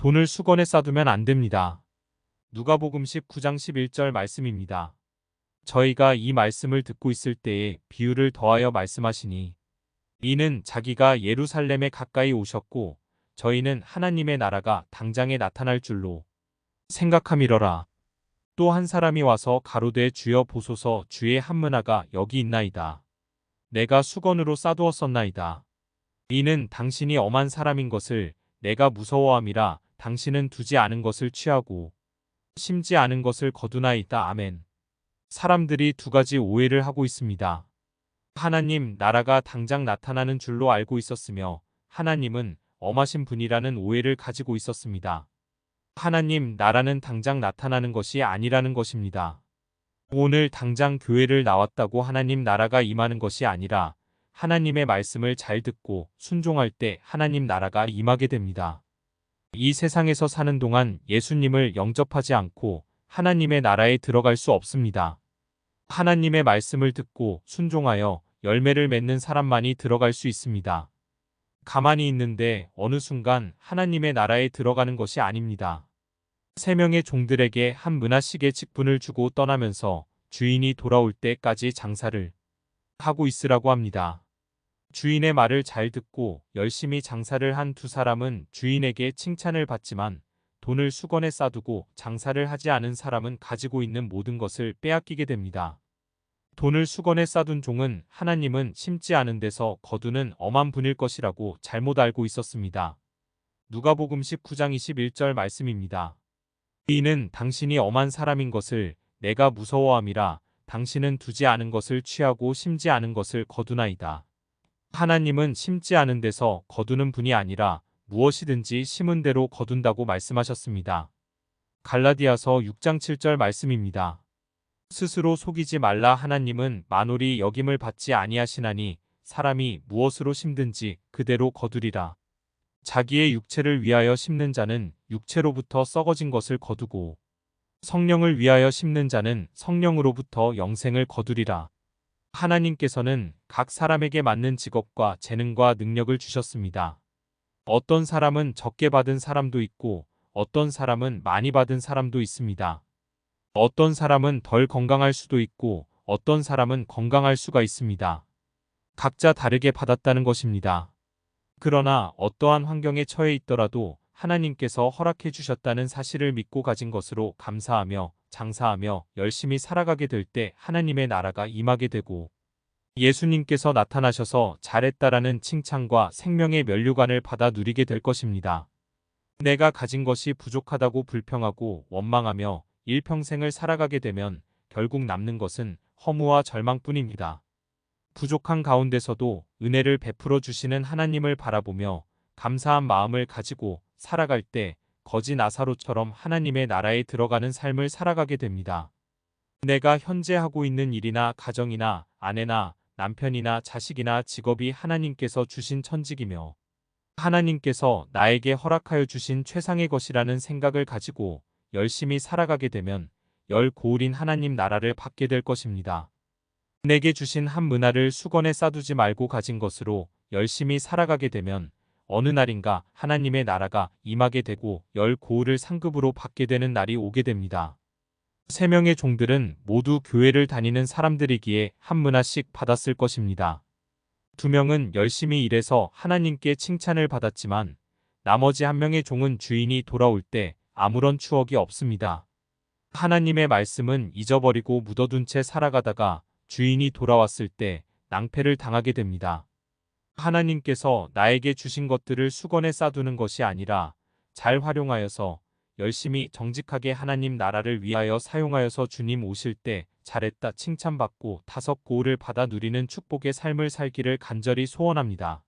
돈을 수건에 싸두면 안 됩니다. 누가복음 19장 11절 말씀입니다. 저희가 이 말씀을 듣고 있을 때에 비유를 더하여 말씀하시니 이는 자기가 예루살렘에 가까이 오셨고 저희는 하나님의 나라가 당장에 나타날 줄로 생각함이러라. 또 한 사람이 와서 가로되 주여 보소서 주의 한문화가 여기 있나이다. 내가 수건으로 싸두었었나이다. 이는 당신이 엄한 사람인 것을 내가 무서워함이라 당신은 두지 않은 것을 취하고 심지 않은 것을 거두나이다. 아멘. 사람들이 두 가지 오해를 하고 있습니다. 하나님 나라가 당장 나타나는 줄로 알고 있었으며 하나님은 엄하신 분이라는 오해를 가지고 있었습니다. 하나님 나라는 당장 나타나는 것이 아니라는 것입니다. 오늘 당장 교회를 나왔다고 하나님 나라가 임하는 것이 아니라 하나님의 말씀을 잘 듣고 순종할 때 하나님 나라가 임하게 됩니다. 이 세상에서 사는 동안 예수님을 영접하지 않고 하나님의 나라에 들어갈 수 없습니다. 하나님의 말씀을 듣고 순종하여 열매를 맺는 사람만이 들어갈 수 있습니다. 가만히 있는데 어느 순간 하나님의 나라에 들어가는 것이 아닙니다. 3명의 종들에게 한 므나씩의 직분을 주고 떠나면서 주인이 돌아올 때까지 장사를 하고 있으라고 합니다. 주인의 말을 잘 듣고 열심히 장사를 한 2사람은 주인에게 칭찬을 받지만 돈을 수건에 싸두고 장사를 하지 않은 사람은 가지고 있는 모든 것을 빼앗기게 됩니다. 돈을 수건에 싸둔 종은 하나님은 심지 않은 데서 거두는 엄한 분일 것이라고 잘못 알고 있었습니다. 누가복음 19장 21절 말씀입니다. 이는 당신이 엄한 사람인 것을 내가 무서워함이라 당신은 두지 않은 것을 취하고 심지 않은 것을 거두나이다. 하나님은 심지 않은 데서 거두는 분이 아니라 무엇이든지 심은 대로 거둔다고 말씀하셨습니다. 갈라디아서 6장 7절 말씀입니다. 스스로 속이지 말라. 하나님은 만홀이 여김을 받지 아니하시나니 사람이 무엇으로 심든지 그대로 거두리라. 자기의 육체를 위하여 심는 자는 육체로부터 썩어진 것을 거두고 성령을 위하여 심는 자는 성령으로부터 영생을 거두리라. 하나님께서는 각 사람에게 맞는 직업과 재능과 능력을 주셨습니다. 어떤 사람은 적게 받은 사람도 있고 어떤 사람은 많이 받은 사람도 있습니다. 어떤 사람은 덜 건강할 수도 있고 어떤 사람은 건강할 수가 있습니다. 각자 다르게 받았다는 것입니다. 그러나 어떠한 환경에 처해 있더라도 하나님께서 허락해 주셨다는 사실을 믿고 가진 것으로 감사하며 장사하며 열심히 살아가게 될 때 하나님의 나라가 임하게 되고 예수님께서 나타나셔서 잘했다라는 칭찬과 생명의 면류관을 받아 누리게 될 것입니다. 내가 가진 것이 부족하다고 불평하고 원망하며 일평생을 살아가게 되면 결국 남는 것은 허무와 절망뿐입니다. 부족한 가운데서도 은혜를 베풀어 주시는 하나님을 바라보며 감사한 마음을 가지고 살아갈 때 거지 나사로처럼 하나님의 나라에 들어가는 삶을 살아가게 됩니다. 내가 현재 하고 있는 일이나 가정이나 아내나 남편이나 자식이나 직업이 하나님께서 주신 천직이며 하나님께서 나에게 허락하여 주신 최상의 것이라는 생각을 가지고 열심히 살아가게 되면 열 고울인 하나님 나라를 받게 될 것입니다. 내게 주신 한 므나를 수건에 싸두지 말고 가진 것으로 열심히 살아가게 되면 어느 날인가 하나님의 나라가 임하게 되고 열 고울을 상급으로 받게 되는 날이 오게 됩니다. 3명의 종들은 모두 교회를 다니는 사람들이기에 한 므나씩 받았을 것입니다. 2명은 열심히 일해서 하나님께 칭찬을 받았지만 나머지 1명의 종은 주인이 돌아올 때 아무런 추억이 없습니다. 하나님의 말씀은 잊어버리고 묻어둔 채 살아가다가 주인이 돌아왔을 때 낭패를 당하게 됩니다. 하나님께서 나에게 주신 것들을 수건에 싸두는 것이 아니라 잘 활용하여서 열심히 정직하게 하나님 나라를 위하여 사용하여서 주님 오실 때 잘했다 칭찬받고 5 고울을 받아 누리는 축복의 삶을 살기를 간절히 소원합니다.